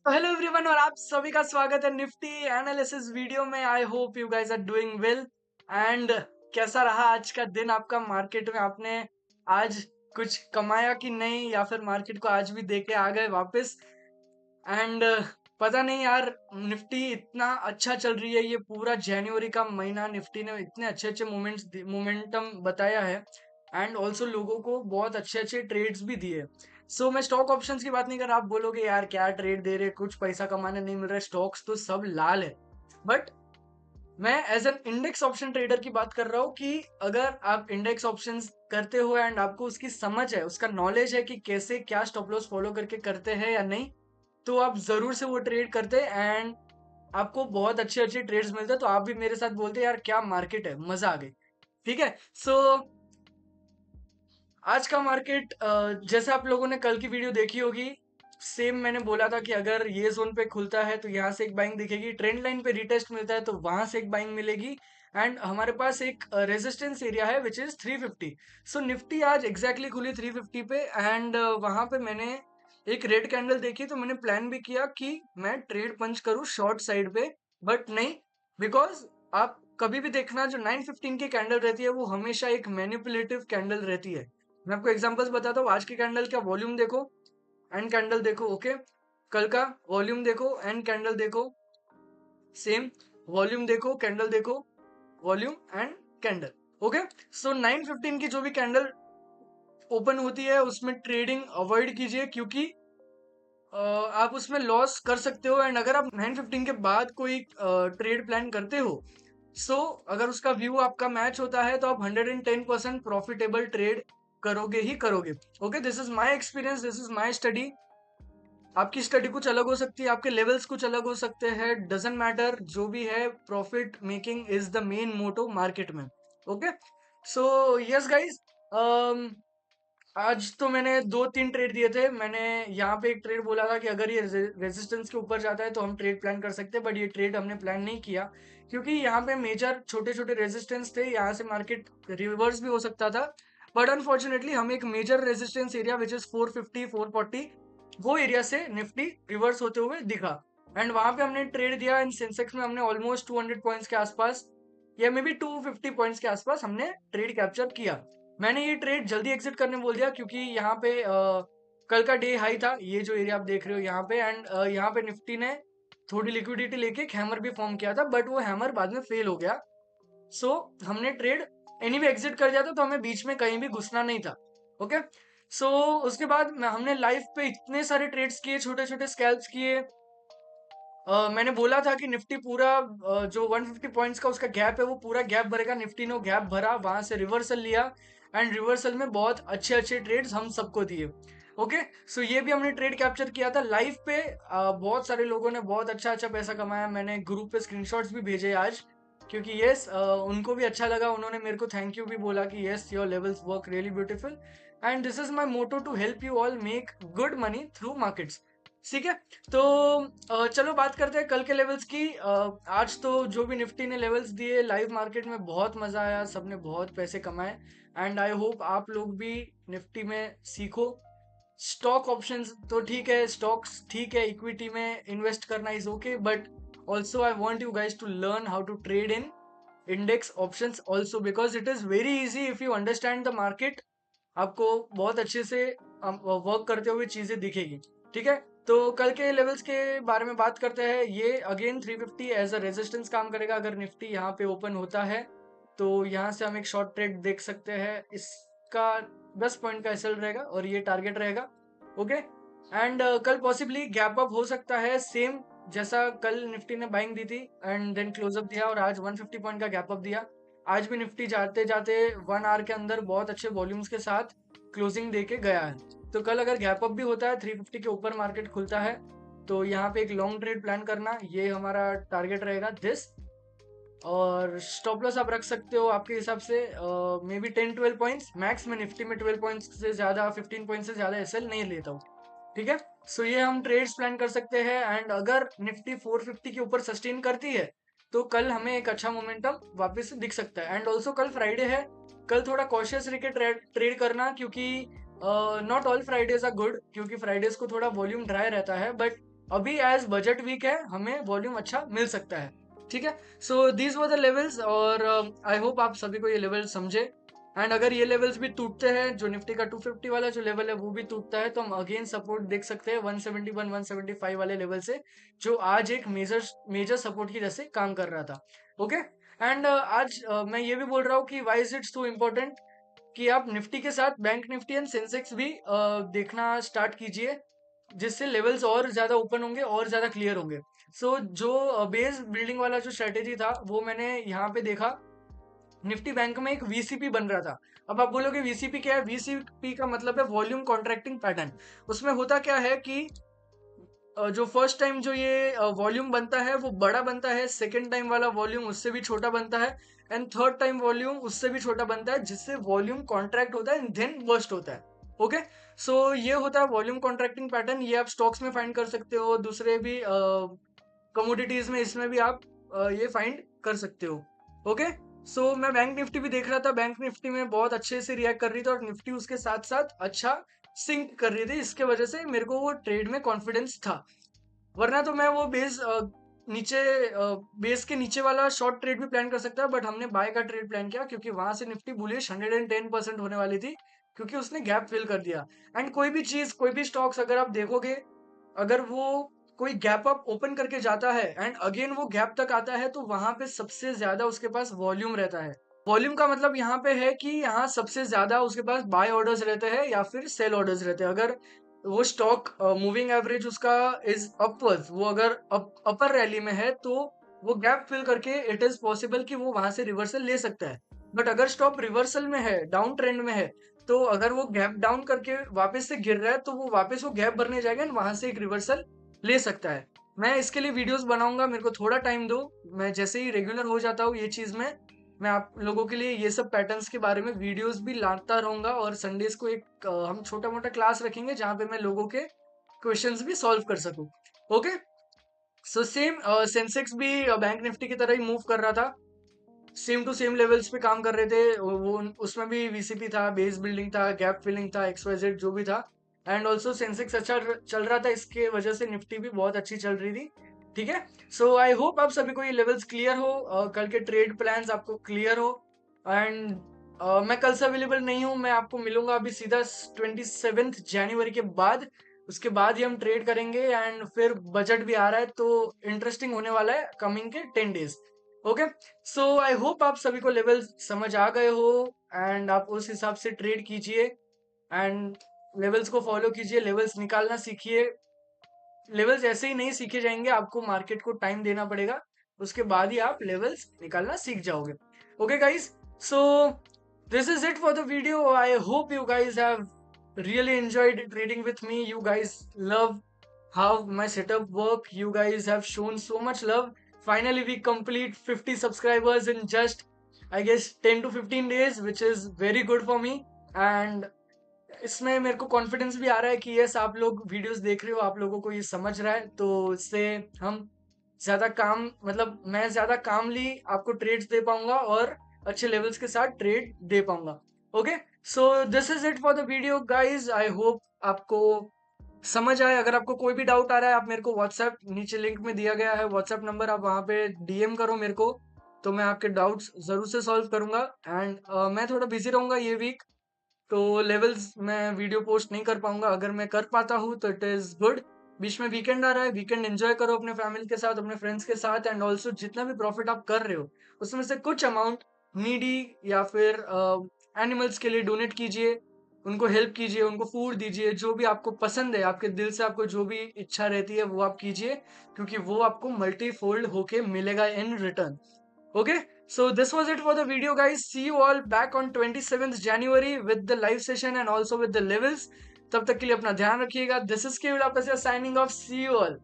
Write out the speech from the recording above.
तो hello everyone और आप सभी का स्वागत है निफ्टी एनालिसिस वीडियो में। I hope you guys are doing well. And कैसा रहा आज का दिन आपका मार्केट में? आपने आज कुछ कमाया कि नहीं, या फिर मार्केट को आज भी देके आ गए वापस? एंड पता नहीं यार, निफ्टी इतना अच्छा चल रही है। ये पूरा जनवरी का महीना निफ्टी ने इतने अच्छे अच्छे मोमेंटम बताया है एंड ऑल्सो लोगों को बहुत अच्छे अच्छे ट्रेड्स भी दिए। सो मैं स्टॉक ऑप्शंस की बात नहीं कर रहा। आप बोलोगे यार क्या ट्रेड दे रहे, कुछ पैसा कमाने नहीं मिल रहा है, स्टॉक्स तो सब लाल है। बट मैं as an index option trader की बात कर रहा हूँ कि अगर आप इंडेक्स ऑप्शंस करते हो एंड आपको उसकी समझ है, उसका नॉलेज है कि कैसे क्या स्टॉप लॉस फॉलो करके करते हैं या नहीं, तो आप जरूर से वो ट्रेड करते एंड आपको बहुत अच्छे अच्छे ट्रेड्स मिलते। तो आप भी मेरे साथ बोलते यार क्या मार्केट है, मजा आ गई। ठीक है। सो आज का मार्केट जैसे आप लोगों ने कल की वीडियो देखी होगी, सेम मैंने बोला था कि अगर ये जोन पे खुलता है तो यहाँ से एक बाइंग दिखेगी, ट्रेंड लाइन पे रिटेस्ट मिलता है तो वहां से एक बाइंग मिलेगी एंड हमारे पास एक रेजिस्टेंस एरिया है विच इज 350। सो निफ्टी आज एग्जैक्टली खुली 350 पे एंड वहां पे मैंने एक रेड कैंडल देखी तो मैंने प्लान भी किया कि मैं ट्रेड पंच करूँ शॉर्ट साइड पे। बट नहीं, बिकॉज आप कभी भी देखना, जो 915 की कैंडल रहती है वो हमेशा एक मैनिपुलेटिव कैंडल रहती है। मैं आपको एग्जांपल्स बताता हूँ। आज की कैंडल का वॉल्यूम देखो एंड कैंडल देखो, ओके। कल का वॉल्यूम देखो एंड कैंडल देखो, सेम। वॉल्यूम देखो, कैंडल देखो, वॉल्यूम एंड कैंडल। ओके। सो 915 की जो भी कैंडल ओपन होती है उसमें ट्रेडिंग अवॉइड कीजिए, क्योंकि आप उसमें लॉस कर सकते हो। एंड अगर आप 915 के बाद कोई ट्रेड प्लान करते हो, सो अगर उसका व्यू आपका मैच होता है तो आप 110% प्रॉफिटेबल ट्रेड करोगे ही करोगे। Okay, this is my experience, this is my study. आपकी स्टडी कुछ अलग हो सकती है, आपके लेवल्स कुछ अलग हो सकते हैं, डजेंट मैटर। जो भी है, profit making is the main motto market में। ओके। सो यस गाइज, आज तो मैंने दो तीन ट्रेड दिए थे। मैंने यहाँ पे एक ट्रेड बोला था कि अगर ये रेजिस्टेंस के ऊपर जाता है तो हम ट्रेड प्लान कर सकते हैं, बट ये ट्रेड हमने प्लान नहीं किया क्योंकि यहाँ पे मेजर छोटे छोटे रेजिस्टेंस थे, यहाँ से मार्केट रिवर्स भी हो सकता था। बट अनफॉर्चुनेटली हम एक major resistance area which is 450 440, वो एरिया से निफ्टी रिवर्स होते हुए दिखा एंड वहां पे हमने ट्रेड दिया। एंड सेंसेक्स में हमने ऑलमोस्ट 200 पॉइंट्स के आसपास या मे बी 250 पॉइंट्स के आसपास हमने ट्रेड कैप्चर किया। मैंने ये ट्रेड जल्दी एग्जिट करने बोल दिया क्योंकि यहाँ पे कल का डे हाई था, ये जो एरिया आप देख रहे हो यहाँ पे। एंड यहाँ पे निफ्टी ने थोड़ी लिक्विडिटी लेके एक हैमर भी फॉर्म किया था, बट वो हैमर बाद में फेल हो गया। सो हमने ट्रेड एनीवे एग्जिट कर दिया था, तो हमें बीच में कहीं भी घुसना नहीं था। ओके। सो उसके बाद हमने लाइव पे इतने सारे ट्रेड्स किए, छोटे छोटे स्कैल्प्स किए। मैंने बोला था कि निफ्टी पूरा जो 150 पॉइंट्स का उसका गैप है वो पूरा गैप भरेगा। निफ्टी ने वो गैप भरा, वहां से रिवर्सल लिया एंड रिवर्सल में बहुत अच्छे अच्छे ट्रेड्स हम सबको दिए। ओके। सो ये भी हमने ट्रेड कैप्चर किया था लाइव पे। बहुत सारे लोगों ने बहुत अच्छा अच्छा पैसा कमाया। मैंने ग्रुप पे स्क्रीनशॉट्स भी भेजे आज, क्योंकि यस उनको भी अच्छा लगा। उन्होंने मेरे को थैंक यू भी बोला कि yes your levels work really beautiful and this is my motto to help you all make good money through markets. ठीक है। तो चलो बात करते हैं कल के लेवल्स की। आज तो जो भी निफ्टी ने लेवल्स दिए लाइव मार्केट में, बहुत मजा आया, सबने बहुत पैसे कमाए एंड आई होप आप लोग भी निफ्टी में सीखो। स्टॉक ऑप्शंस तो ठीक है, स्टॉक्स ठीक है, इक्विटी में इन्वेस्ट करना is okay, but also I want you guys to learn how to trade in index options also, because it is very easy if you understand the market. आपको बहुत अच्छे से वर्क करते हुए चीजें दिखेगी। ठीक है। तो कल के लेवल्स के बारे में बात करते हैं। ये अगेन 350 एज अ रेजिस्टेंस काम करेगा। अगर निफ्टी यहाँ पे ओपन होता है तो यहाँ से हम एक शॉर्ट ट्रेड देख सकते हैं। इसका 10 पॉइंट का एसएल रहेगा और ये टारगेट रहेगा। ओके। एंड कल पॉसिबली गैप अप हो सकता है, सेम जैसा कल निफ्टी ने बाइंग दी थी एंड देन क्लोजअप दिया और आज 150 पॉइंट का गैप अप दिया। आज भी निफ्टी जाते जाते 1 आवर के अंदर बहुत अच्छे वॉल्यूम्स के साथ क्लोजिंग देके गया है। तो कल अगर गैप अप भी होता है, 350 के ऊपर मार्केट खुलता है, तो यहाँ पे एक लॉन्ग ट्रेड प्लान करना, ये हमारा टारगेट रहेगा दिस। और स्टॉप लॉस आप रख सकते हो आपके हिसाब से मे बी 10-12 पॉइंट्स मैक्स। में निफ्टी में 12 पॉइंट्स से ज्यादा, 15 पॉइंट से ज्यादा एसएल नहीं लेता हूँ। ठीक है। सो ये हम ट्रेड्स प्लान कर सकते हैं एंड अगर निफ्टी 450 के ऊपर सस्टेन करती है तो कल हमें एक अच्छा मोमेंटम वापस से दिख सकता है। एंड ऑल्सो कल फ्राइडे है, कल थोड़ा कॉशियस रह के ट्रेड करना, क्योंकि not all Fridays are good, क्योंकि फ्राइडेज को थोड़ा वॉल्यूम ड्राई रहता है। बट अभी एज बजट वीक है, हमें वॉल्यूम अच्छा मिल सकता है। ठीक है, so these were the levels, और आई होप आप सभी को ये लेवल समझे। एंड अगर ये लेवल्स भी टूटते हैं, जो निफ्टी का 250 वाला जो लेवल है वो भी टूटता है, तो हम अगेन सपोर्ट देख सकते हैं 171 175 वाले लेवल से, जो आज एक मेजर मेजर सपोर्ट की जैसे काम कर रहा था। ओके, एंड आज मैं ये भी बोल रहा हूँ कि why is it so important कि आप निफ्टी के साथ बैंक निफ्टी एंड सेंसेक्स भी देखना स्टार्ट कीजिए, जिससे लेवल्स और ज्यादा ओपन होंगे और ज्यादा क्लियर होंगे। सो जो बेस बिल्डिंग वाला जो स्ट्रेटेजी था वो मैंने यहाँ पे देखा, निफ्टी बैंक में एक वीसीपी बन रहा था। अब आप बोलोगे वीसीपी क्या है? वीसीपी का मतलब है वॉल्यूम कॉन्ट्रैक्टिंग पैटर्न। उसमें होता क्या है कि जो फर्स्ट टाइम जो ये वॉल्यूम बनता है वो बड़ा बनता है, सेकेंड टाइम वाला वॉल्यूम उससे भी छोटा बनता है, एंड थर्ड टाइम वॉल्यूम उससे भी छोटा बनता है, जिससे वॉल्यूम कॉन्ट्रैक्ट होता है एंड देन बर्स्ट होता है। ओके, सो ये होता है वॉल्यूम कॉन्ट्रैक्टिंग पैटर्न। ये आप स्टॉक्स में फाइंड कर सकते हो, दूसरे भी कमोडिटीज में, इसमें भी आप ये फाइंड कर सकते हो। ओके, सो मैं बैंक निफ्टी भी देख रहा था, बैंक निफ्टी में बहुत अच्छे से रिएक्ट कर रही थी और निफ्टी उसके साथ साथ अच्छा सिंक कर रही थी, इसके वजह से मेरे को वो ट्रेड में कॉन्फिडेंस था। वरना तो मैं वो नीचे बेस के नीचे वाला शॉर्ट ट्रेड भी प्लान कर सकता है, बट हमने बाय का ट्रेड प्लान किया क्योंकि वहां से निफ्टी बुलिश 110% होने वाली थी, क्योंकि उसने गैप फिल कर दिया। एंड कोई भी चीज, कोई भी स्टॉक्स अगर आप देखोगे, अगर वो कोई गैप अप ओपन करके जाता है एंड अगेन वो गैप तक आता है, तो वहां पे सबसे ज्यादा उसके पास वॉल्यूम रहता है। वॉल्यूम का मतलब यहाँ पे है कि यहाँ सबसे ज्यादा उसके पास बाय ऑर्डर्स रहते हैं या फिर सेल ऑर्डर्स रहते हैं। अगर वो स्टॉक मूविंग एवरेज उसका इज अपवर्ड्स, वो अगर अपर रैली में है, तो वो गैप फिल करके इट इज पॉसिबल कि वो वहां से रिवर्सल ले सकता है। बट अगर स्टॉक रिवर्सल में है, डाउन ट्रेंड में है, तो अगर वो गैप डाउन करके वापस से गिर रहा है, तो वो वापस वो गैप भरने जाएगा एंड वहां से एक रिवर्सल ले सकता है। मैं इसके लिए वीडियोस बनाऊंगा, मेरे को थोड़ा टाइम दो। मैं जैसे ही रेगुलर हो जाता हूँ ये चीज में, मैं आप लोगों के लिए ये सब पैटर्न्स के बारे में वीडियोस भी लाता रहूंगा, और संडेज को एक हम छोटा मोटा क्लास रखेंगे जहाँ पे मैं लोगों के क्वेश्चंस भी सॉल्व कर सकूं। ओके, सो सेम सेंसेक्स भी बैंक निफ्टी की तरह ही मूव कर रहा था, सेम टू सेम लेवल्स पे काम कर रहे थे वो। उसमें भी वीसीपी था, बेस बिल्डिंग था, गैप फिलिंग था, XYZ जो भी था। एंड ऑल्सो सेंसेक्स अच्छा चल रहा था, इसके वजह से निफ्टी भी बहुत अच्छी चल रही थी। ठीक है, सो आई होप आप सभी को ये लेवल्स क्लियर हो, कल के ट्रेड प्लान्स आपको क्लियर हो। एंड मैं कल से अवेलेबल नहीं हूँ, मैं आपको मिलूंगा अभी सीधा 27 जनवरी के बाद। उसके बाद ही हम ट्रेड करेंगे, एंड फिर बजट भी आ रहा है, तो इंटरेस्टिंग होने वाला है कमिंग के 10 days. Okay, so I hope आप सभी को लेवल समझ आ गए हो, एंड आप उस हिसाब से ट्रेड कीजिए एंड लेवल्स को फॉलो कीजिए, लेवल्स निकालना सीखिए। लेवल्स ऐसे ही नहीं सीखे जाएंगे, आपको मार्केट को टाइम देना पड़ेगा, उसके बाद ही आप लेवल्स निकालना सीख जाओगे। Okay guys, so this is it for the video. I hope you guys have really enjoyed trading with me. You guys love how my setup work. You guys have shown so much love. Finally we complete 50 subscribers in just, I guess, 10 to 15 days, which is very good for me. And इसमें मेरे को confidence भी आ रहा है कि yes, आप लोग videos देख रहे हो, आप लोगों को ये समझ रहा है, तो इससे हम ज्यादा काम, मतलब मैं ज्यादा कामली आपको ट्रेड्स दे पाऊंगा और अच्छे लेवल्स के साथ ट्रेड दे पाऊंगा। Okay, so this is it for the video guys. I hope आपको समझ आए। अगर आपको कोई भी डाउट आ रहा है, आप मेरे को व्हाट्सएप, नीचे लिंक में दिया गया है व्हाट्सएप नंबर, आप वहाँ पे डीएम करो मेरे को, तो मैं आपके डाउट्स जरूर से सॉल्व करूंगा। एंड मैं थोड़ा बिजी रहूंगा ये वीक, तो लेवल्स मैं वीडियो पोस्ट नहीं कर पाऊंगा। अगर मैं कर पाता हूँ तो इट इज गुड। बीच में वीकेंड आ रहा है, वीकेंड एंजॉय करो अपने फैमिली के साथ, अपने फ्रेंड्स के साथ, एंड ऑल्सो जितना भी प्रॉफिट आप कर रहे हो उसमें से कुछ अमाउंट नीडी या फिर एनिमल्स के लिए डोनेट कीजिए, उनको हेल्प कीजिए, उनको फूड दीजिए, जो भी आपको पसंद है, आपके दिल से आपको जो भी इच्छा रहती है वो आप कीजिए, क्योंकि वो आपको मल्टीफोल्ड होके मिलेगा in return. Okay, so this was it for the video, guys. See you all back on 27th January with the live session and also with the levels. तब तक के लिए अपना ध्यान रखिएगा। This is Kevil Apasya signing off. See you all.